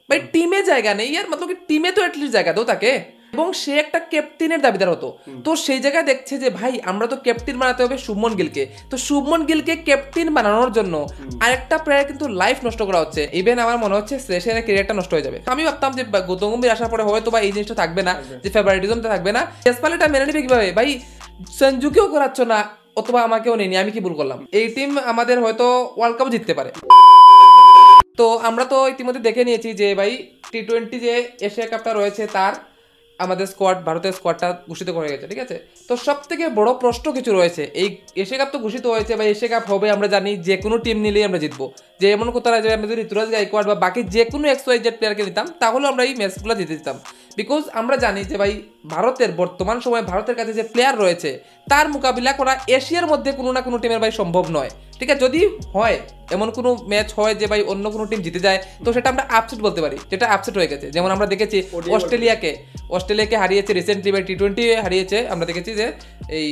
ভাই টিমে জায়গা নেই ইয়ার, मतलब কি টিমে তো এটলিস্ট জায়গা দাও তাকে। এবং সে একটা ক্যাপ্টেনের দাবিদার হতো, তো সেই জায়গায় দেখছে যে ভাই আমরা তো ক্যাপ্টেন বানাতে হবে শুভমন গিলকে, তো শুভমন গিলকে ক্যাপ্টেন বানানোর জন্য আরেকটা প্লেয়ার কিন্তু লাইফ নষ্ট করা হচ্ছে। ইভেন আমার মনে হচ্ছে শ্রেয়াসের ক্যারিয়ারটা নষ্ট হয়ে যাবে। আমি ভাবতাম যে গৌতম গম্ভীর আসার পরে হয়তো বা এই জিনিসটা থাকবে না, যে ফেভারিটিজমটা থাকবে না। জয়সওয়াল এটা মেনে নিবে কিভাবে? ভাই সঞ্জুকেও করাচ্ছ না, অথবা আমাকেও নেই, আমি কি ভুল করলাম? এই টিম আমাদের হয়তো ওয়ার্ল্ড কাপ জিততে পারে। তো আমরা তো ইতিমধ্যে দেখে নিয়েছি যে ভাই টি-20 যে এশিয়া কাপটা রয়েছে তার আমাদের স্কোয়াড, ভারতের স্কোয়াডটা ঘোষিত করে গেছে, ঠিক আছে। তো সব থেকে বড় প্রশ্ন কিছু রয়েছে, এই এশিয়া কাপ তো ঘোষিত হয়েছে বা এশিয়া কাপ হবে, আমরা জানি যে কোনো টিম নিলেই আমরা জিতবো। যে এমন কথা না যে আমরা যদি ঋতুরাজ গায়কোয়াড় বা বাকি যে কোনো XYZ প্লেয়ারকে নিতাম তাহলে আমরা এই ম্যাচগুলো জিতে দিতাম। বিকজ আমরা জানি যে ভাই ভারতের বর্তমান সময়ে ভারতের কাছে যে প্লেয়ার রয়েছে তার মোকাবিলা করা এশিয়ার মধ্যে কোনো না কোনো টিমের ভাই সম্ভব নয়, ঠিক আছে। যদি হয় এমন কোনো অ্যাচ হয় যে ভাই অন্য কোনো টিম জিতে যায়, তো সেটা আমরা আপসেট বলতে পারি, যেটা আপসেট হয়ে গেছে। যেমন আমরা দেখেছি অস্ট্রেলিয়াকে হারিয়েছে রিসেন্টলি, ভাই টি-20 হারিয়েছে। আমরা দেখেছি যে এই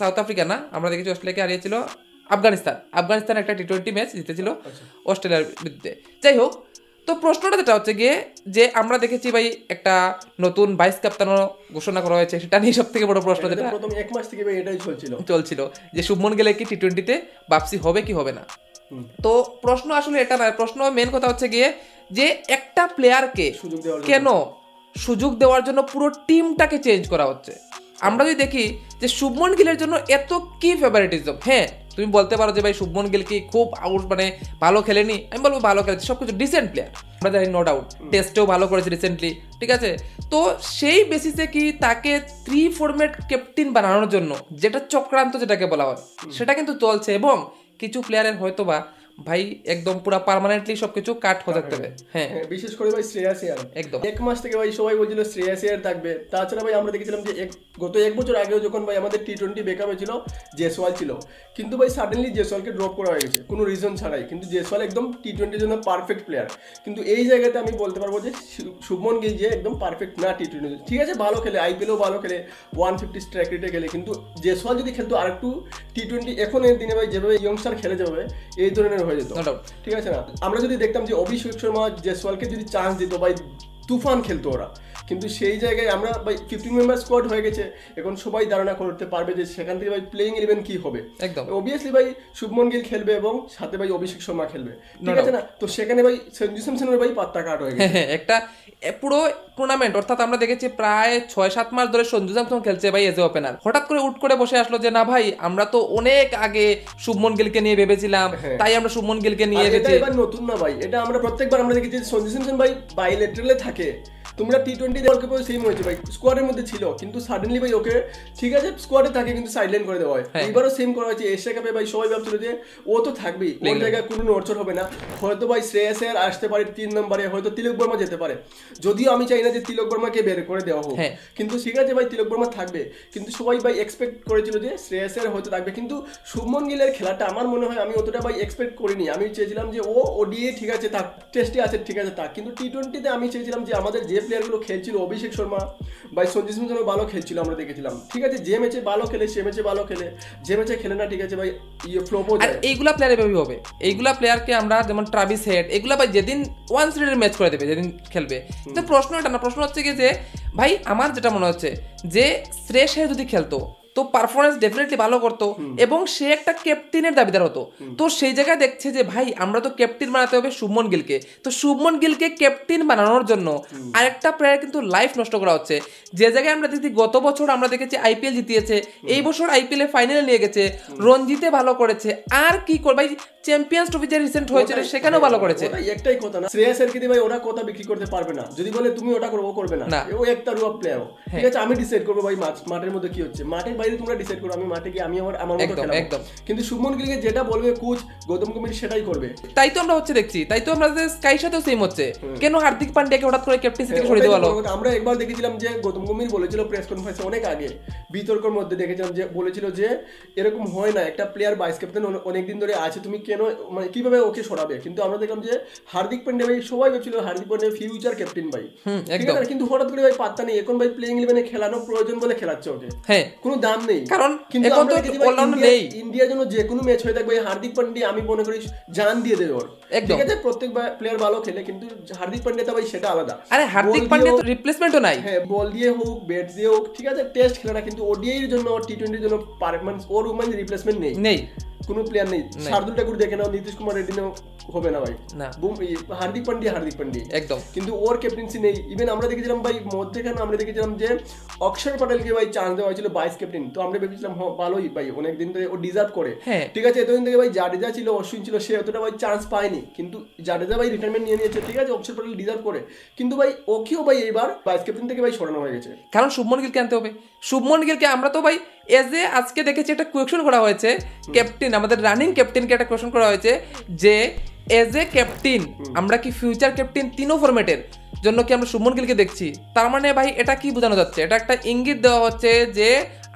সাউথ আফ্রিকা না, আমরা দেখেছি অস্ট্রেলিয়াকে হারিয়েছিল আফগানিস্তান একটা টি-20 ম্যাচ জিতেছিল অস্ট্রেলিয়ার বিরুদ্ধে। যাই হোক, তো প্রশ্নটা যেটা হচ্ছে গিয়ে যে আমরা দেখেছি ভাই একটা নতুন ভাইস ক্যাপ্টেনও ঘোষণা করা হয়েছে, সেটা নিয়ে সব থেকে বড় প্রশ্ন যেটা প্রথম এক মাস থেকে ভাই এটাই চলছিল যে শুভমন গিলে কি টি-20তে বাপসি হবে কি হবে না। তো প্রশ্ন আসলে এটা না, প্রশ্ন মেন কথা হচ্ছে গিয়ে যে একটা প্লেয়ারকে কেন সুযোগ দেওয়ার জন্য পুরো টিমটাকে চেঞ্জ করা হচ্ছে। আমরা যদি দেখি যে শুভমন গিলের জন্য এত কি ফেভারিটিজম, হ্যাঁ তুমি বলতে পারো যে ভাই শুভমন গিল কি খুব আউট মানে ভালো খেলেনি, আমি বলবো ভালো খেলেছে, সবকিছু ডিসেন্ট প্লেয়ার, আমরা জানি নো ডাউট, টেস্টেও ভালো করেছে রিসেন্টলি, ঠিক আছে। তো সেই বেসিসে কি তাকে 3 ফরম্যাট ক্যাপ্টেন বানানোর জন্য যেটা চক্রান্ত যেটাকে বলা হয় সেটা কিন্তু চলছে, এবং কিছু প্লেয়ারের হয়তো বা ভাই একদম পুরো পার্মানেন্টলি সবকিছু কাট হয়ে যেতে হবে। হ্যাঁ, বিশেষ করে ভাই শ্রেয়াস আয়ার একদম এক মাস থেকে ভাই সবাই বলছিল শ্রেয়াস আয়ার থাকবে। তাছাড়া ভাই আমরা দেখেছিলাম যে গত এক বছর আগেও যখন ভাই আমাদের টি-20 ব্যাকআপ হয়েছিল জয়সওয়াল ছিল, কিন্তু ভাই সাডেনলি জয়সওয়ালকে ড্রপ করা হয়ে গেছে কোনো রিজন ছাড়াই, কিন্তু জয়সওয়াল একদম টি-20 জন্য পারফেক্ট প্লেয়ার। কিন্তু এই জায়গাতে আমি বলতে পারবো যে শুভমন গিল যে একদম পারফেক্ট না টি-20, ঠিক আছে ভালো খেলে, আইপিএলও ভালো খেলে, 150 স্ট্রাইক রেটে খেলে, কিন্তু জয়সওয়াল যদি খেলতো আর একটু টি-20 এখন এর দিনে ভাই যেভাবে ইয়ংস্টার খেলে যাবে এই ধরনের হয়ে যেত, ঠিক আছে না। আমরা যদি দেখতাম যে অভিষেক শর্মা জয়সওয়ালকে যদি চান্স দিত ভাই তুফান খেলতো ওরা, কিন্তু সেই জায়গায় আমরা ভাই 15 মেম্বার স্কোয়াড হয়ে গেছে, এখন সবাই ধারণা করতে পারবে যে সেখান থেকে ভাই প্লেইং 11 কি হবে। একদম অবভিয়াসলি ভাই শুভমন গিল খেলবে এবং সাথে ভাই অভিষেক শর্মা খেলবে, ঠিক আছে না। তো সেখানে ভাই সঞ্জু স্যামসনের ভাই পাত্তা কাট হয়ে গেছে একটা পুরো টুর্নামেন্ট, অর্থাৎ আমরা দেখেছি প্রায় 6-7 মাস ধরে সঞ্জু স্যামসন খেলছে ভাই এজ এ ওপেনার, হঠাৎ করে উঠ করে বসে আসলো যে না ভাই আমরা তো অনেক আগে শুভমন গিলকে নিয়ে ভেবেছিলাম, তাই আমরা শুভমন গিলকে নিয়ে এসেছি। এটা নতুন না ভাই, এটা আমরা প্রত্যেকবার আমরা দেখেছি সঞ্জু স্যামসন ভাই বাইলেটারালে থাকে। তোমরা টি-20 ওয়ার্ল্ড কাপে সেম হয়েছে ভাই, স্কোয়াডের মধ্যে ছিল কিন্তু সাডেনলি ভাই ওকে ঠিক আছে স্কোয়াডে থাকে কিন্তু সাইডলাইন করে দেওয়া হয়। এবারও সেম করা হয়েছে এশিয়া কাপে ভাই, সবাই ভাবছিল যে ও তো থাকবেই, ওর জায়গায় কোনো নড়চড় হবে না, হয়তো ভাই শ্রেয়াস আয়ার আসতে পারে 3 নম্বরে, হয়তো তিলক বর্মা যেতে পারে, যদিও আমি চাই না যে তিলক বর্মাকে বের করে দেওয়া হোক, কিন্তু ঠিক আছে ভাই তিলক বর্মা থাকবে, কিন্তু সবাই ভাই এক্সপেক্ট করেছিল যে শ্রেয়াস আয়ার হয়তো থাকবে। কিন্তু শুভমন গিলের খেলাটা আমার মনে হয় আমি অতটা ভাই এক্সপেক্ট করিনি। আমি চেয়েছিলাম যে ও ওডিএ ঠিক আছে থাক, টেস্টে আছে ঠিক আছে থাক, কিন্তু টি-20তে আমি চেয়েছিলাম যে আমাদের যে প্লেয়ারগুলো খেলছিল অভিষেক শর্মা ভাই সঞ্জু স্যামসনও ভালো খেলছিল, আমরা দেখেছিলাম, ঠিক আছে যে ম্যাচে ভালো খেলে সে ম্যাচে ভালো খেলে, যে ম্যাচে খেলে না ঠিক আছে ভাই ফ্লপও যায়। আর এইগুলা প্লেয়ার এভাবেই হবে, এইগুলা প্লেয়ারকে আমরা যেমন ট্রাভিস হেড এগুলা ভাই যেদিন ওয়ান সাইডের ম্যাচ করে দেবে যেদিন খেলবে, তো প্রশ্ন এটা না, প্রশ্ন হচ্ছে কি যে ভাই আমার যেটা মনে হচ্ছে যে শ্রেয়াস আয়ার যদি খেলতো তো পারফরমেন্স ডেফিনেটলি ভালো করতো এবং সে একটা ক্যাপ্টেনের দাবিদার হতো। তো সেই জায়গায় দেখছে যে ভাই আমরা তো ক্যাপ্টেন বানাতে হবে শুভমন গিলকে, তো শুভমন গিলকে ক্যাপ্টেন বানানোর জন্য আরেকটা প্লেয়ার কিন্তু লাইফ নষ্ট করা হচ্ছে। যে জায়গায় আমরা দেখি গত বছর আমরা দেখেছি আইপিএল জিতিয়েছে, এই বছর আইপিএল এ ফাইনালে নিয়ে গেছে, রঞ্জিতে ভালো করেছে, আর কি করবে ভাই চ্যাম্পিয়ন্স ট্রফি যে রিসেন্ট হয়েছিল সেখানেও ভালো করেছে। একটাই কথা না, শ্রেয়াস আয়ারকে দিয়ে ভাই ওরা কথা বিক্রি করতে পারবে না, যদি বলে তুমি ওটা করো ও করবে না, ও একটা রুয়া প্লেয়ার, ঠিক আছে আমি ডিসাইড করবো ভাই মাঠের মধ্যে কি হচ্ছে, মাঠের বাইরে তোমরা ডিসাইড করো, আমি মাঠে গিয়ে আমি আমার মতো খেলবো, কিন্তু শুভমন গিলকে যেটা বলবে কোচ গৌতম গম্ভীর সেটাই করবে। তাই তো আমরা হচ্ছে দেখছি, তাই তো আমরা স্কাইর সাথেও সেম হচ্ছে, কেন হার্দিক পান্ডিয়াকে হঠাৎ করে ক্যাপ্টেন্সি থেকে সরিয়ে দেওয়া হলো। আমরা একবার দেখেছিলাম যে গৌতম গম্ভীর বলেছিল প্রেস কনফারেন্সে অনেক আগে বিতর্কের মধ্যে দেখেছিলাম যে বলেছিল যে এরকম হয় না, একটা প্লেয়ার ভাইস ক্যাপ্টেন অনেকদিন ধরে আছে, তুমি কেন মানে কিভাবে ওকে সরাবে, কিন্তু আমরা দেখলাম যে হার্দিক পান্ডিয়া ভাই সবাই ভেবেছিল হার্দিক পান্ডিয়া ফিউচার ক্যাপ্টেন ভাই, ঠিক আছে, কিন্তু হঠাৎ করে ভাই পাত্তা নেই, এখন ভাই প্লেইং ইলেভেনে খেলানো প্রয়োজন বলে খেলাচ্ছে ওকে, হ্যাঁ কোনো দাম নেই, কারণ কিন্তু এখন আমরা তো দেখেছি ভাই অলরাউন্ডার নেই। ইন্ডিয়ার জন্য যে কোনো ম্যাচ হয়ে থাকবে হার্দিক পান্ডিয়া আমি মনে করি জান দিয়ে দেবে ওর, ঠিক আছে, প্রত্যেক প্লেয়ার ভালো খেলে কিন্তু হার্দিক পান্ডিয়া তো ভাই সেটা আলাদা। আরে হার্দিক পান্ডিয়া তো রিপ্লেসমেন্টও নাই, হ্যাঁ বল দিয়ে হোক ব্যাট দিয়ে হোক, ঠিক আছে, টেস্ট খেলে না, কিন্তু ওডিআই এর জন্য টি20 এর জন্য পারফরম্যান্স ওর মানে রিপ্লেসমেন্ট নেই, কোনো প্লেয়ার নেই। শার্দুল ঠাকুর দেখে নাও, নীতিশ কুমার রেড্ডি হবে না ভাই, না হার্দিক পান্ডিয়া একদম, কিন্তু ওর ক্যাপ্টেন্সি নেই। ইভেন আমরা দেখেছিলাম ভাই মধ্যখানে আমরা দেখেছিলাম যে অক্ষর পটেলকে ভাই চান্স দেওয়া হয়েছিল ভাইস ক্যাপ্টেন, তো আমরা ভেবেছিলাম ভালোই ভাই অনেকদিন ধরে ও ডিজার্ভ করে, ঠিক আছে, এতদিন থেকে ভাই জাডেজা ছিল অশ্বিন ছিল সে অতটা ভাই চান্স পায়নি, কিন্তু জাডেজা ভাই রিটায়ারমেন্ট নিয়ে নিয়েছে, ঠিক আছে, অক্ষর পটেল ডিজার্ভ করে, কিন্তু ভাই ওকেও ভাই এবার ভাইস ক্যাপ্টেন থেকে ভাই সরানো হয়ে গেছে, কারণ শুভমন গিলকে আনতে হবে। শুভমন গিলকে আমরা তো ভাই এজ এ আজকে দেখেছি একটা কোয়েকশন করা হয়েছে, ক্যাপ্টেন আমাদের রানিং ক্যাপ্টেনকে একটা কোয়েকশন করা হয়েছে যে এজ এ ক্যাপ্টেন আমরা কি ফিউচার ক্যাপ্টেন তিনও ফরম্যাটের জন্য কি আমরা শুভমন গিলকে দেখছি, তার মানে ভাই এটা কি বোঝানো যাচ্ছে, এটা একটা ইঙ্গিত দেওয়া হচ্ছে যে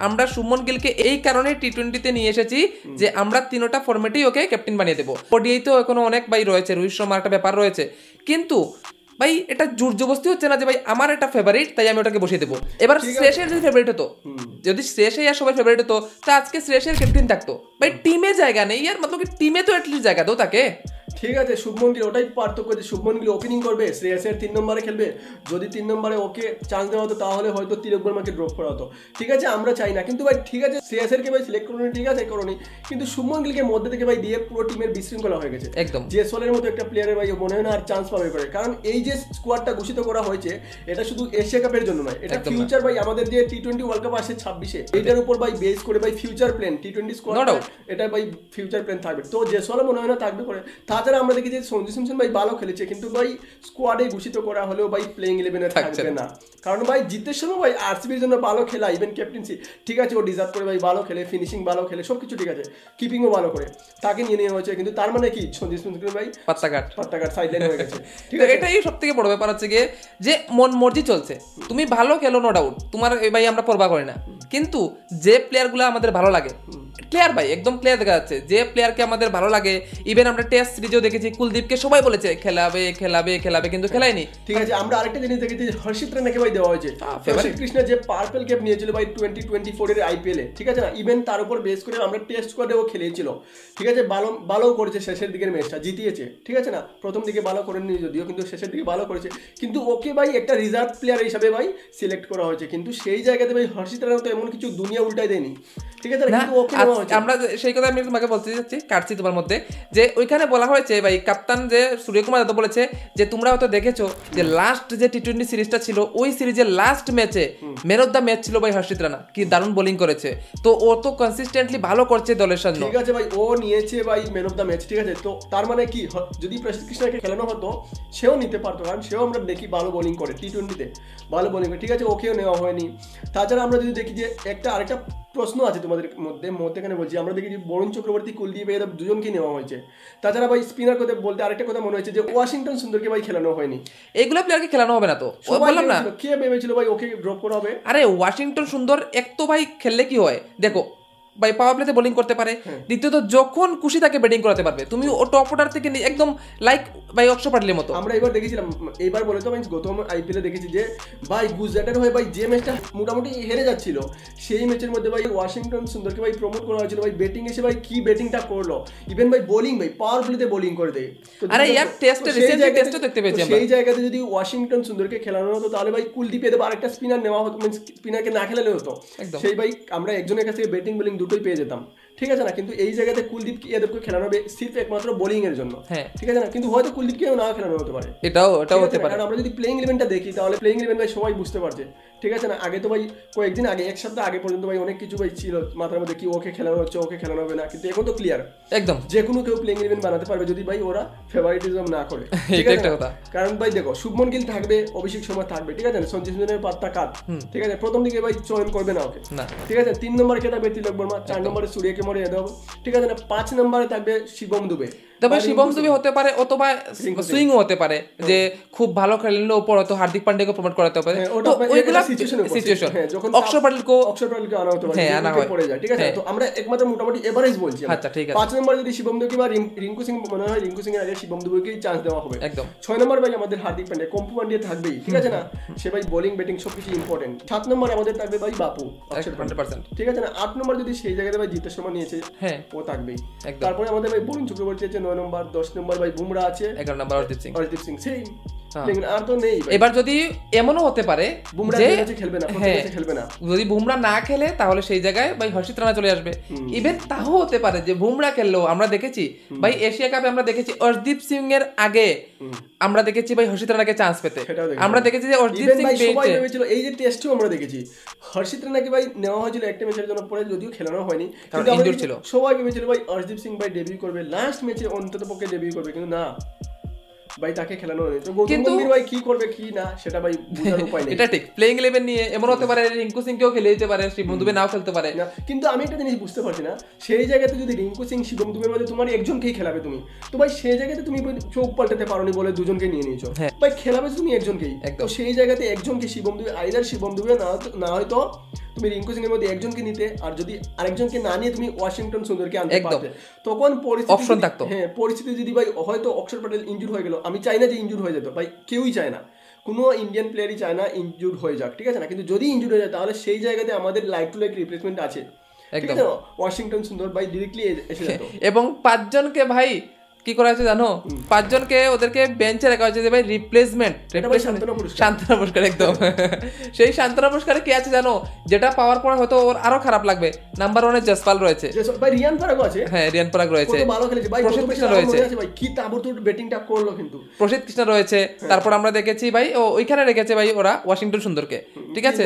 আমরা শুভমন গিলকে এই কারণে টি20তে নিয়ে এসেছি যে আমরা তিনোটা ফরম্যাটেই ওকে ক্যাপ্টেন বানিয়ে দেবো। ওডিআই তো এখনো অনেক ভাই রয়েছে, রোহিত শর্মার একটা ব্যাপার রয়েছে, কিন্তু ভাই এটা জোর জবস্তি হচ্ছে না যে ভাই আমার একটা ফেভারিট তাই আমি ওটাকে বসিয়ে দেবো। এবার শ্রেয়সের যদি ফেভারিট হতো, যদি শ্রেয়সে আর সবাই ফেভারিট হতো তা আজকে শ্রেয়সের ক্যাপ্টেন থাকতো, ভাই টিমে জায়গা নেই আর মতলব কি টিমে তো অ্যাটলিস্ট জায়গা দাও তাকে, ঠিক আছে। শুভমন গিল ওটাই পার্থক্য যে শুভমন গিল ওপেনিং করবে, শ্রেয়াসের 3 নম্বরে খেলবে, যদি 3 নম্বরে ওকে চান্স দেওয়া হতো তাহলে হয়তো তিলক বর্মাকে ড্রপ করা হতো, ঠিক আছে, আমরা চাই না, কিন্তু ভাই ঠিক আছে শ্রেয়াসেরকে ভাই সিলেক্ট করুন, ঠিক আছে করুন, কিন্তু শুভমন গিলকে মধ্যে থেকে ভাই দিয়ে পুরো টিমের বিশৃঙ্খলা হয়ে গেছে একদম, জেসওয়ালের মতো একটা প্লেয়ারের ভাই মনে হয় না আর চান্স পাবে করে, কারণ এই যে স্কোয়াডটা ঘোষিত করা হয়েছে এটা শুধু এশিয়া কাপের জন্য নয়, এটা ফিউচার ভাই আমাদের যে টি20 ওয়ার্ল্ড কাপ আসে 26-এ এটার উপর ভাই বেস করে ভাই ফিউচার প্ল্যান টি20 স্কোয়াড এটা ভাই ফিউচার প্ল্যান থাকবে, তো জেসওয়াল মনে হয় না থাকবে করে। তাছাড়া আমরা দেখি যে সঞ্জু স্যামসন ভাই ভালো খেলেছে, কিন্তু ভাই স্কোয়াডে ঘোষিত করা হলেও ভাই প্লেইং 11-এ থাকবে না, কারণ ভাই জিতের সময় ভাই আরসিবির জন্য ভালো খেলা, ইভেন ক্যাপ্টেন্সি ঠিক আছে ও ডিজার্ভ করে ভাই ভালো খেলে, ফিনিশিং ভালো খেলে, সবকিছু ঠিক আছে, কিপিংও ভালো করে, তাকে নিয়ে নেওয়া হয়েছে, কিন্তু তার মানে কি সঞ্জু স্যামসন ভাই পাত্তাঘাট সাইডলাইন হয়ে গেছে, ঠিক আছে, এটাই সবথেকে বড় ব্যাপার হচ্ছে গিয়ে যে মন মর্জি চলছে, তুমি ভালো খেলো নো ডাউট, তোমার ভাই আমরা পরবা করি না, কিন্তু যে প্লেয়ারগুলো আমাদের ভালো লাগে, প্লেয়ার ভাই একদম প্লেয়ার দেখা যাচ্ছে, যে প্লেয়ারকে আমাদের ভালো লাগে, ইভেন আমরা টেস্ট সিরিজেও দেখেছি কুলদীপকে সবাই বলেছে খেলাবে খেলাবে খেলাবে, কিন্তু খেলায়নি, ঠিক আছে। আমরা আরেকটা জিনিস দেখেছি হর্ষিত রানাকে ভাই দেওয়া হয়েছে, হর্ষিত কৃষ্ণ যে পার্পল ক্যাপ নিয়েছিল ভাই 2024 এর আইপিএল এ, ঠিক আছে না, ইভেন তার উপর বেস করে আমরা টেস্ট স্কোয়াডেও খেলেছিল, ঠিক আছে, ভালো করেছে, শেষের দিকের ম্যাচটা জিতিয়েছে, ঠিক আছে না, প্রথম দিকে ভালো করেনি যদিও, কিন্তু শেষের দিকে ভালো করেছে, কিন্তু ওকে ভাই একটা রিজার্ভ প্লেয়ার হিসাবে ভাই সিলেক্ট করা হয়েছে, কিন্তু সেই জায়গাতে ভাই হর্ষিত রানা তো এমন কিছু দুনিয়া উল্টাই দেয়নি, ঠিক আছে, কিন্তু ওকে আমরা সেই কথা আমি তোমাকে বলতে যাচ্ছি, কাটছি তোমার মধ্যে, যে ওইখানে বলা হয়েছে ভাই কাপ্তান যে সূর্যকুমার যাদব বলেছে যে তোমরা হয়তো দেখেছো যে লাস্ট যে টি20 সিরিজটা ছিল ওই সিরিজের লাস্ট ম্যাচে ম্যান অফ দ্য ম্যাচ ছিল ভাই হর্ষিত রানা, কি দারুণ বোলিং করেছে, তো ও তো কনসিস্টেন্টলি ভালো করছে দলের সাথে, ঠিক আছে ভাই ও নিয়েছে ভাই ম্যান অফ দ্য ম্যাচ, ঠিক আছে, তো তার মানে কি যদি প্রসিদ্ধ কৃষ্ণকে খেলানো হতো সেও নিতে পারতো, কারণ সেও আমরা দেখি ভালো বোলিং করে টি20-তে ভালো বোলিং করে, ঠিক আছে, ওকেও নেওয়া হয়নি। তাছাড়া আমরা যদি দেখি যে আরেকটা প্রশ্ন আছে তোমাদের মধ্যেখানে বলছি, আমরা দেখি যে বরুণ চক্রবর্তী কুলদীপ এরা দুজনকে নেওয়া হয়েছে। তাছাড়া ভাই স্পিনার কথা বলতে আরেকটা কথা মনে হয়েছে যে ওয়াশিংটন সুন্দরকে ভাই খেলানো হয়নি, এইগুলো প্লেয়ারকে খেলানো হবে না, তো বললাম না কে ভেবেছিল ভাই ওকে ড্রপ করা হবে, আরে ওয়াশিংটন সুন্দর এক তো ভাই খেললে কি হয় দেখো ভাই পাওয়ার প্লেতে বোলিং করতে পারে, দ্বিতীয়ত যখন খুশি তাকে ব্যাটিং করাতে পারবে, তুমি ও টপ অর্ডার থেকে একদম লাইক ভাই অক্ষর পাটলের মতো। আমরা এবার দেখেছিলাম, এবার বলে তো আমি গৌতম আইপিএলে দেখেছি যে ভাই গুজরাটের হয়ে ভাই যে ম্যাচটা মোটামুটি হেরে যাচ্ছিল সেই ম্যাচের মধ্যে ভাই ওয়াশিংটন সুন্দরকে ভাই প্রমোট করা হয়েছিল, ভাই ব্যাটিং এসে ভাই কি ব্যাটিংটা করলো, ইভেন ভাই বোলিং ভাই পাওয়ার প্লেতে বোলিং করে দেয়, আরে ইয়ার টেস্টে রিসেন্টলি টেস্টে দেখতে পেয়েছি আমরা, সেই জায়গাতে যদি ওয়াশিংটন সুন্দরকে খেলানো হতো তাহলে ভাই কুলদীপ এদের আরেকটা স্পিনার নেওয়া হতো, মানে স্পিনারকে না খেলালে হতো, সেই ভাই আমরা একজনের কাছ থেকে ব্যাটিং বোলিং দুটোই পেয়ে যেতাম, ঠিক আছে না, কিন্তু এই জায়গাতে কুলদীপ ইয়াদবকে খেলানো হবে সির্ফ একমাত্র বোলিং এর জন্য, ঠিক আছে না, কিন্তু হয়তো কুলদীপকেও না খেলানো হতে পারে, এটাও হতে পারে, কারণ আমরা যদি প্লেইং 11টা দেখি তাহলে প্লেইং 11 ভাই সবাই বুঝতে পারছে, ঠিক আছে না, আগে তো ভাই কয়েকদিন আগে এক সপ্তাহ আগে পর্যন্ত ভাই অনেক কিছু ভাই ছিল মাথার মধ্যে কি ওকে খেলানো হচ্ছে ওকে খেলানো হবে না, কিন্তু এখন তো ক্লিয়ার একদম যে কোনো কেউ প্লেইং 11 বানাতে পারবে যদি ভাই ওরা ফেভারিটিজম না করে, ঠিক আছে কথা, কারণ ভাই দেখো শুভমন গিল থাকবে, অভিষেক শর্মা থাকবে, ঠিক আছে না, সঞ্জু স্যামসনের পাত্তা কাট, ঠিক আছে, প্রথম দিকে ভাই চয়ন করবে না ওকে, ঠিক আছে, 3 নম্বরে কে থাকবে তিলক বর্মা, 4 নম্বরে সূর্যকুমার যাদব, ঠিক আছে না, 5 নম্বরে থাকবে শিবম দুবে, তবে শিবম দুবে হতে পারে অথবা সুইংও হতে পারে, যে খুব ভালো খেললে উপর হয়তো হার্দিক পান্ডেকে প্রমোট করাতে পারে, তো ওইগুলা সিচুয়েশন। অক্ষর প্যাটেলকে আনা হতে পারে, আনা হয় পড়ে যায়, ঠিক আছে। তো আমরা একমাত্র মোটামুটি এভারেজ বলছি। আচ্ছা ঠিক আছে। 5 নম্বর যদি শিবম দুবে বা রিঙ্কু সিং, মনে হয় রিঙ্কু সিং এর আগে শিবম দুবেকেই চান্স দেওয়া হবে একদম। 6 নম্বর ভাই আমাদের হার্দিক পান্ডিয়া, কম্পু পান্ডিয়া থাকবেই, ঠিক আছে না, সে ভাই বোলিং ব্যাটিং সবকিছু ইম্পর্টেন্ট। 7 নম্বর আমাদের থাকবে ভাই বাপু, 100%, ঠিক আছে না। 8 নম্বর যদি সেই জায়গাতে ভাই জিতেশ শর্মা নিয়েছে, হ্যাঁ ও থাকবেই। তারপরে আমাদের ভাই বরুণ চক্রবর্তী আছে 9 নম্বর, 10 নম্বর ভাই বুমরা আছে, 11 নম্বর অরিজিৎ সিং সেই আর তো নেই। এবার যদি এমনও হতে পারে বুমরা খেলবে না, খেলবে না, যদি বুমরা না খেলে তাহলে সেই জায়গায় ভাই হর্ষিত রানা চলে আসবে। ইভেন তাও হতে পারে যে বুমরা খেললেও আমরা দেখেছি ভাই এশিয়া কাপে, আমরা দেখেছি অর্শদীপ সিং এর আগে আমরা দেখেছি ভাই হর্ষিত রানাকে চান্স পেতে, আমরা দেখেছি যে অর্শদীপ সিং সবাই ভেবেছিল, এই যে টেস্টেও আমরা দেখেছি হর্ষিত রানাকে ভাই নেওয়া হয়েছিল একটা ম্যাচের জন্য, পরে যদিও খেলানো হয়নি, কিন্তু ইনজুর ছিল, সবাই ভেবেছিল ভাই অর্শদীপ সিং ভাই ডেবিউ করবে, লাস্ট ম্যাচে অন্তত পক্ষে ডেবিউ করবে, কিন্তু না ভাই তাকে খেলানো হয়নি। তো গৌতম গম্ভীর ভাই কি করবে কি না সেটা ভাই বোঝার উপায় নেই। এটা ঠিক, প্লেইং 11 নিয়ে এমন হতে পারে রিঙ্কু সিং কেও খেলে দিতে পারে, শিবম দুবে নাও খেলতে পারে। কিন্তু আমি একটা জিনিস বুঝতে পারছি না, সেই জায়গাতে যদি রিঙ্কু সিং শিবম দুবের মধ্যে তোমার একজনকেই খেলাবে তুমি, তো ভাই সেই জায়গাতে তুমি চোখ পাল্টাতে পারোনি বলে দুজনকে নিয়ে নিয়েছো, ভাই খেলাবে তুমি একজনকেই, তো সেই জায়গাতে একজনকে শিবম দুবে, আইদার শিবম দুবে না হয়তো তুমি রিঙ্কু সিং এর মধ্যে একজনকে নিতে, আর যদি আরেকজনকে না নিয়ে তুমি ওয়াশিংটন সুন্দরকে আনতে পারতে, তখন অপশন থাকতো। হ্যাঁ, পরিস্থিতি যদি ভাই হয়তো অক্ষর প্যাটেল ইনজুর হয়ে গেল, আমি চাই না যে ইনজুর হয়ে যেত, ভাই কেউই চায় না, কোনো ইন্ডিয়ান প্লেয়ারই চায় না ইনজুর হয়ে যাক, ঠিক আছে না, কিন্তু যদি ইনজুর হয়ে যায় তাহলে সেই জায়গাতে আমাদের লাইক টু লাইক রিপ্লেসমেন্ট আছে, ঠিক আছে, ওয়াশিংটন সুন্দর ভাই ডিরেক্টলি এসে যেত। এবং 5 জনকে ভাই কি করা হয়েছে জানো, 5 জনকে ওদেরকে বেঞ্চে রাখা হয়েছে যে ভাই রিপ্লেসমেন্ট, সান্ত্বনা পুরস্কার, একদম সেই সান্ত্বনা পুরস্কারে কি আছে জানো, যেটা পাওয়ার পর হয়তো ওর আরো খারাপ লাগবে, নাম্বার 1 এ জসপাল রয়েছে, ভাই রিয়ান পরাগ আছে, হ্যাঁ রিয়ান পরাগ রয়েছে, কত ভালো খেলেছে ভাই, প্রসিদ্ধ কৃষ্ণ রয়েছে ভাই, কি তাবড়তোড় ব্যাটিংটা করলো, কিন্তু প্রসিদ্ধ কৃষ্ণ রয়েছে। তারপর আমরা দেখেছি ভাই ওইখানে রেখেছে ভাই ওরা ওয়াশিংটন সুন্দরকে, ঠিক আছে,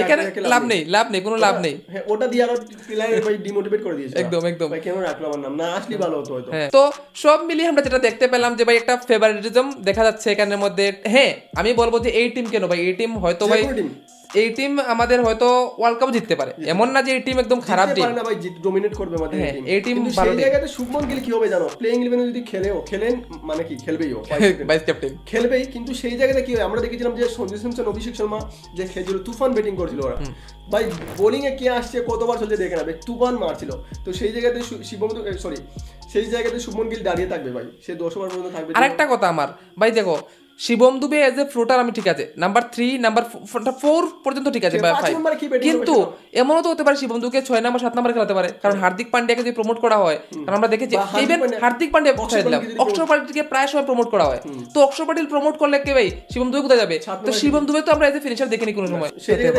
এখানে লাভ নেই কোনো লাভ নেই, হ্যাঁ ওটা দিয়ে আরো প্লেয়ার ভাই ডিমোটিভেট করে দিয়েছে, একদম ভাই কেন রাখলো আমার নাম, না আসলে ভালো হতো হয়তো। তো সব মিলিয়ে আমরা যেটা দেখতে পেলাম যে ভাই একটা ফেভারিটিজম দেখা যাচ্ছে এখানের মধ্যে। হ্যাঁ আমি বলবো যে এই টিম কেন ভাই, এই টিম হয়তো ভাই এই টিম আমাদের হয়তো ওয়ার্ল্ড কাপ জিততে পারে, এমন না যে এই টিম একদম খারাপ টিম না ভাই, ডমিনেট করবে আমাদের টিম, এই টিম ভালো। সেই জায়গাতে শুভমন গিল কি হবে জানো, প্লেইং 11 যদি খেলেন মানে কি খেলবেই, ও ভাইস ক্যাপ্টেন খেলবেই, কিন্তু সেই জায়গাতে কি হয়, আমরা দেখেছিলাম যে সঞ্জু স্যামসন, অভিষেক শর্মা যে খেলছিল, তুফান ব্যাটিং করছিল ওরা, ভাই বোলিং এ কে আসছে কতবার চলছে দেখে না, তুফান মারছিল, তো সেই জায়গাতে সেই জায়গাতে শুভমন গিল দাঁড়িয়ে থাকবে ভাই, সে 10 ওভার পর্যন্ত থাকবে। আরেকটা কথা আমার ভাই, দেখো Shivam Dube as a floater আমি ঠিক আছে, নাম্বার 3 নাম্বার 4 পর্যন্ত ঠিক আছে, কিন্তু এমনও তো হতে পারে শিবম দুকে 6 নাম্বার 7 নাম্বার খেলাতে পারে, কারণ হার্দিক পান্ডিয়াকে যদি প্রমোট করা হয়, কারণ আমরা দেখেছি ইভেন হার্দিক পান্ডিয়া ছেড়ে দিলাম, অক্ষর প্যাটেলকে প্রায় সময় প্রমোট করা হয়, তো অক্ষর প্যাটেল প্রমোট করলে কে ভাই শিবম দুবে কোথায় যাবে, তো শিবম দুবে তো আমরা এজ এ ফিনিশার দেখিনি কোনো সময়,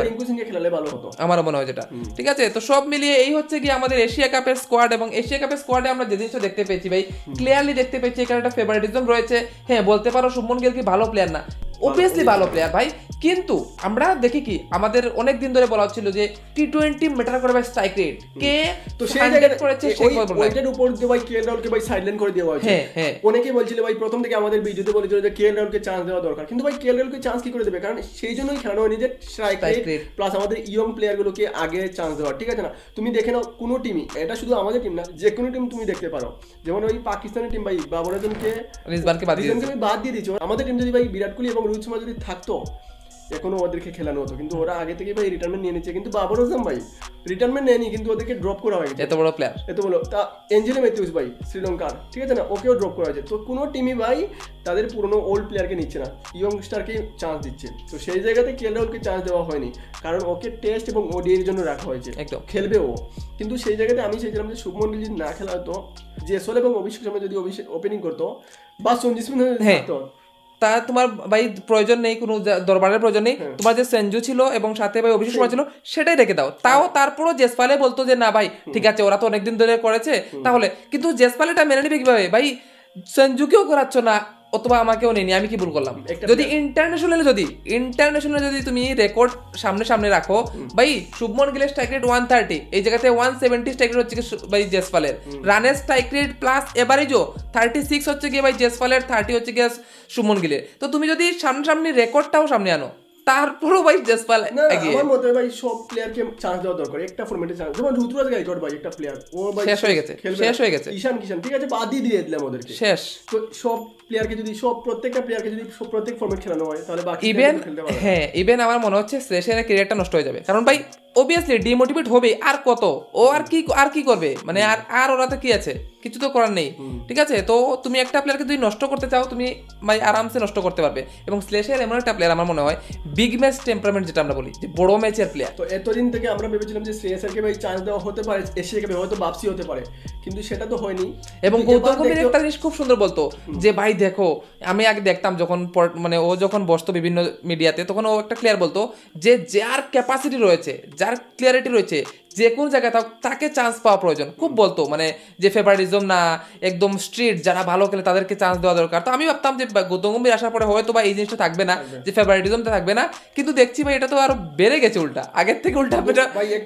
রিঙ্কু সিংকে খেলালে ভালো হতো আমারও মনে হয় যেটা, ঠিক আছে। তো সব মিলিয়ে এই হচ্ছে কি আমাদের এশিয়া কাপের স্কোয়াড, এবং এশিয়া কাপের স্কোয়াডে আমরা যে জিনিসটা দেখতে পেয়েছি ভাই, ক্লিয়ারলি দেখতে পেয়েছি এখানে একটা ফেভারিটিজম রয়েছে। হ্যাঁ বলতে পারো শুভমন গিল কি ভালো প্লেয়ার না, অবভিয়াসলি ভালো প্লেয়ার ভাই, কিন্তু আমরা দেখি কি আমাদের অনেক দিন ধরে বলা হচ্ছিল যে টি20 ম্যাটার করে ভাই স্ট্রাইক রেট, কে তো সেই জায়গায় করেছে ওইটার উপর দিয়ে ভাই কেএল রাহুলকে ভাই সাইডলাইন করে দেওয়া হয়েছে। হ্যাঁ অনেকেই বলছিল ভাই প্রথম থেকে আমাদের ভিডিওতে বলেছিল যে কেএল রাহুলকে চান্স দেওয়া দরকার, কিন্তু ভাই কেএল রাহুলকে চান্স কি করে দেবে, কারণ সেই জন্যই খেলানো হয়নি যে স্ট্রাইক রেট প্লাস আমাদের ইয়ং প্লেয়ারগুলোকে আগে চান্স দেওয়া, ঠিক আছে না। তুমি দেখে নাও কোনো টিমই, এটা শুধু আমাদের টিম না, যে কোনো টিম তুমি দেখতে পারো, যেমন ওই পাকিস্তানের টিম ভাই বাবর আজমকে রিজওয়ানকে বাদ দিয়ে দিয়েছে, আমাদের টিম যদি ভাই বিরাট কোহলি এবং রোহিত শর্মা যদি থাকতো এখনো ওদেরকে খেলানো হতো, কিন্তু ওরা আগে থেকে ভাই রিটায়ারমেন্ট নিয়ে নিচ্ছে, কিন্তু বাবর আজম ভাই রিটায়ারমেন্ট নেয়নি, কিন্তু ওদেরকে ড্রপ করা হয়েছে, এত বড় প্লেয়ার, এত বড় তা এঞ্জেলো ম্যাথিউস ভাই শ্রীলঙ্কার, ঠিক আছে না, ওকেও ড্রপ করা হয়েছে। তো কোনো টিমই ভাই তাদের পুরনো ওল্ড প্লেয়ারকে নিচ্ছে না, ইয়ংস্টারকে চান্স দিচ্ছে, তো সেই জায়গাতে কেএল রাহুলকে চান্স দেওয়া হয়নি, কারণ ওকে টেস্ট এবং ওডিআইয়ের জন্য রাখা হয়েছে, একদম খেলবে ও, কিন্তু সেই জায়গাতে আমি চাইছিলাম যে শুভমন গিল যদি না খেলা হতো, জেসওয়াল এবং অভিষেক শর্মা যদি ওপেনিং করতো বা সঞ্জু স্যামসন থাকতো, তা তোমার ভাই প্রয়োজন নেই, কোনো দরবারের প্রয়োজন নেই, তোমার যে সঞ্জু ছিল এবং সাথে ভাই অভিষেক শর্মা ছিল সেটাই রেখে দাও, তাও তারপরও জেসপালে বলতো যে না ভাই ঠিক আছে ওরা তো অনেকদিন ধরে করেছে, তাহলে কিন্তু জেসপালেটা মেনে নিবে কিভাবে ভাই, সঞ্জুকেও করাচ্ছ না অথবা আমাকেও নেই, আমি কি ভুল করলাম, যদি ইন্টারন্যাশনালে যদি তুমি রেকর্ড সামনে রাখো ভাই, শুভমন গিলের স্ট্রাইক রেট 130, এই জায়গাতে 170 স্ট্রাইক রেট হচ্ছে ভাই জেসপালের, রানের স্ট্রাইক রেট প্লাস এভারেজও 36 হচ্ছে গিয়ে ভাই জেসপালের, 30 হচ্ছে গিয়ে শুভমন গিলের, তো তুমি যদি সামনে রেকর্ডটাও সামনে আনো তারপরও ভাই জসপাল না এগিয়ে আমার মতে ভাই সব প্লেয়ারকে চান্স দেওয়া দরকার, একটা ফরম্যাটে চান্স। যেমন ঋতুরাজ গায়কোয়াড় ভাই একটা প্লেয়ার, ও ভাই শেষ হয়ে গেছে, খেলবে শেষ হয়ে গেছে। ঈশান কিষান ঠিক আছে বাদই দিয়ে দিলাম ওদেরকে, শেষ। তো সব প্লেয়ারকে যদি প্রত্যেকটা প্লেয়ারকে যদি প্রত্যেক ফরম্যাট খেলানো হয় তাহলে বাকি ইভেন খেলতে পারবে। হ্যাঁ ইভেন আমার মনে হচ্ছে শ্লেষের ক্যারিয়ারটা নষ্ট হয়ে যাবে, কারণ ভাই অবভিয়াসলি ডিমোটিভেট হবে। আর কত ও আর কি করবে, মানে আর ওরা তো কি আছে, কিছু তো করার নেই। ঠিক আছে, তো তুমি একটা প্লেয়ারকে যদি নষ্ট করতে চাও তুমি ভাই আরামসে নষ্ট করতে পারবে। এবং শ্লেষের এমন একটা প্লেয়ার আমার মনে হয় বিগ ম্যাচ টেম্পারমেন্ট, যেটা আমরা বলি যে বড় ম্যাচের প্লেয়ার। তো এতদিন থেকে আমরা ভেবেছিলাম যে শ্রেয়াসেরকে ভাই চান্স দেওয়া হতে পারে, এশিয়া কাপে হয়তো বাপসি হতে পারে, কিন্তু সেটা তো হয়নি। এবং গৌতম গম্ভীর একটা জিনিস খুব সুন্দর বলতো যে ভাই দেখো, আমি আগে দেখতাম যখন মানে ও যখন বসতো বিভিন্ন মিডিয়াতে, তখন ও একটা ক্লিয়ার বলতো যে যার ক্যাপাসিটি রয়েছে, যার ক্লিয়ারিটি রয়েছে, যে কোনো জায়গায় তাকে চান্স পাওয়া প্রয়োজন। খুব বলতো মানে যে ফেভারিটিজম না, একদম স্ট্রিট যারা ভালো খেলে তাদেরকে চান্স দেওয়া দরকার। তো আমি ভাবতাম যে গৌতম গম্ভীর আসার পরে হয়তো বা এই জিনিসটা থাকবে না, যে ফেভারিটিজমটা থাকবে না, কিন্তু দেখছি ভাই এটা তো আরো বেড়ে গেছে, উল্টা আগের থেকে উল্টা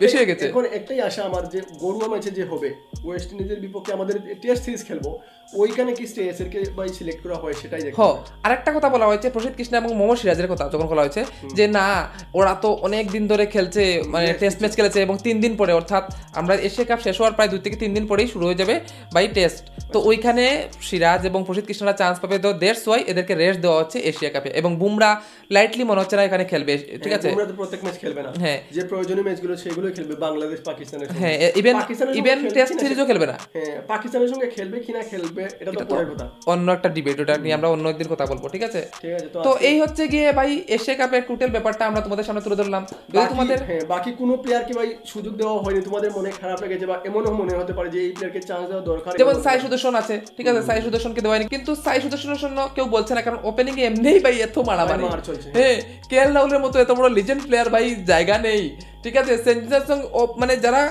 বেশি হয়ে গেছে। এখন একটাই আশা আমার যে গড়ুয়া ম্যাচে যে হবে ওয়েস্ট ইন্ডিজের বিপক্ষে আমাদের টেস্ট সিরিজ খেলবো, ওইখানে কি শ্রেয়াসেরকে ভাই সিলেক্ট করা হয় সেটাই দেখো। আরেকটা কথা বলা হয়েছে প্রসিদ্ধ কৃষ্ণ এবং মোহাম্মদ সিরাজের কথা যখন বলা হয়েছে যে না ওরা তো অনেক দিন ধরে খেলছে, মানে টেস্ট ম্যাচ খেলেছে, এবং 3 দিন পরে অর্থাৎ আমরা এশিয়া কাপ শেষ হওয়ার প্রায় 2 থেকে 3 দিন পরেই শুরু হয়ে যাবে বাই টেস্ট। তো ওইখানে সিরাজ এবং প্রসিদ্ধ কৃষ্ণরা চান্স পাবে, তো দ্যাটস ওয়াই এদেরকে রেস্ট দেওয়া হচ্ছে এশিয়া কাপে। এবং বুমরা লাইটলি মনে হচ্ছে না এখানে খেলবে, ঠিক আছে, বুমরা তো প্রত্যেক ম্যাচ খেলবে না, হ্যাঁ যে প্রয়োজনীয় ম্যাচগুলো সেগুলোই খেলবে, বাংলাদেশ পাকিস্তানের সঙ্গে। হ্যাঁ ইভেন টেস্ট সিরিজও খেলবে না। হ্যাঁ পাকিস্তানের সঙ্গে খেলবে কিনা খেলবে এটা তো পরের কথা, অন্য একটা ডিবেট, ওটা নিয়ে আমরা অন্য একদিন কথা বলবো, ঠিক আছে। ঠিক আছে। তো এই হচ্ছে গিয়ে ভাই এশিয়া কাপের টোটাল ব্যাপারটা আমরা তোমাদের সামনে তুলে ধরলাম। যদি তোমাদের বাকি কোনো প্লেয়ারকে ভাই সুযোগ দেওয়া হয়নি, তোমাদের মনে খারাপ লেগেছে বা এমনও মনে হতে পারে যে এই প্লেয়ারকে চান্স দেওয়া দরকার, যেমন সাই সুদর্শন আছে, ঠিক আছে, সাই সুদর্শনকে দেওয়া হয়নি, কিন্তু সাই সুদর্শনের জন্য কেউ বলছে না, কারণ ওপেনিং এ এমনিই ভাই এত মারামারি চলছে। হ্যাঁ কেএল রাহুলের মতো এত বড় লিজেন্ড প্লেয়ার ভাই জায়গা নেই, ঠিক আছে। সেঞ্চুরি মানে যারা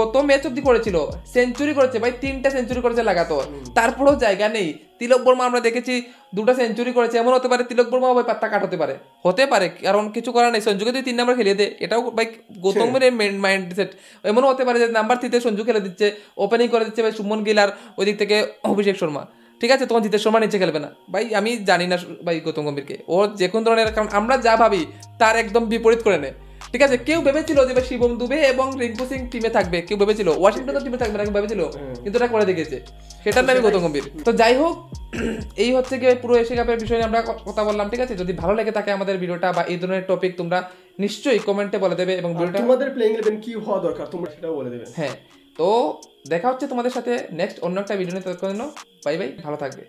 গত ম্যাচ অব্দি করেছিল সেঞ্চুরি করেছে ভাই, 3টা সেঞ্চুরি করেছে লাগাতার, তারপরেও জায়গা নেই। তিলক বর্মা আমরা দেখেছি 2টা সেঞ্চুরি করেছে, এমন হতে পারে তিলক বর্মা ভাই পাত্তা কাটাতে হতে পারে, কারণ কিছু করার নেই। সঞ্জুকে তুই 3 নাম্বার খেলিয়ে দে, এটাও ভাই গৌতমের মাইন্ড সেট। এমনও হতে পারে যে নাম্বার 3 তে সঞ্জু খেলে দিচ্ছে, ওপেনিং করে দিচ্ছে ভাই শুভমন গিল আর ওই দিক থেকে অভিষেক শর্মা, ঠিক আছে, তখন জিতেশ শর্মা নিচে খেলবে না। ভাই আমি জানি না ভাই গৌতম গম্ভীরকে, ও যে কোন ধরনের, কারণ আমরা যা ভাবি তার একদম বিপরীত করে নেয়, ঠিক আছে। কেউ ভেবেছিল যে শিবম দুবে এবং রিঙ্কু সিং টিমে থাকবে, কেউ ভেবেছিল ওয়াশিংটন টিমে থাকবে না, কেউ ভেবেছিল, কিন্তু এটা করে দেখিয়েছে, সেটার নামই গৌতম গম্ভীর। তো যাই হোক, এই হচ্ছে গিয়ে পুরো এশিয়া কাপের বিষয়ে আমরা কথা বললাম, ঠিক আছে। যদি ভালো লেগে থাকে আমাদের ভিডিওটা বা এই ধরনের টপিক, তোমরা নিশ্চয়ই কমেন্টে বলে দেবে, এবং ভিডিওটা তোমাদের প্লেইং 11 কি হওয়া দরকার তোমরা সেটাও বলে দেবে। হ্যাঁ, তো দেখা হচ্ছে তোমাদের সাথে নেক্সট অন্য একটা ভিডিও নিয়ে। ততক্ষণ বাই বাই, ভালো থাকবে।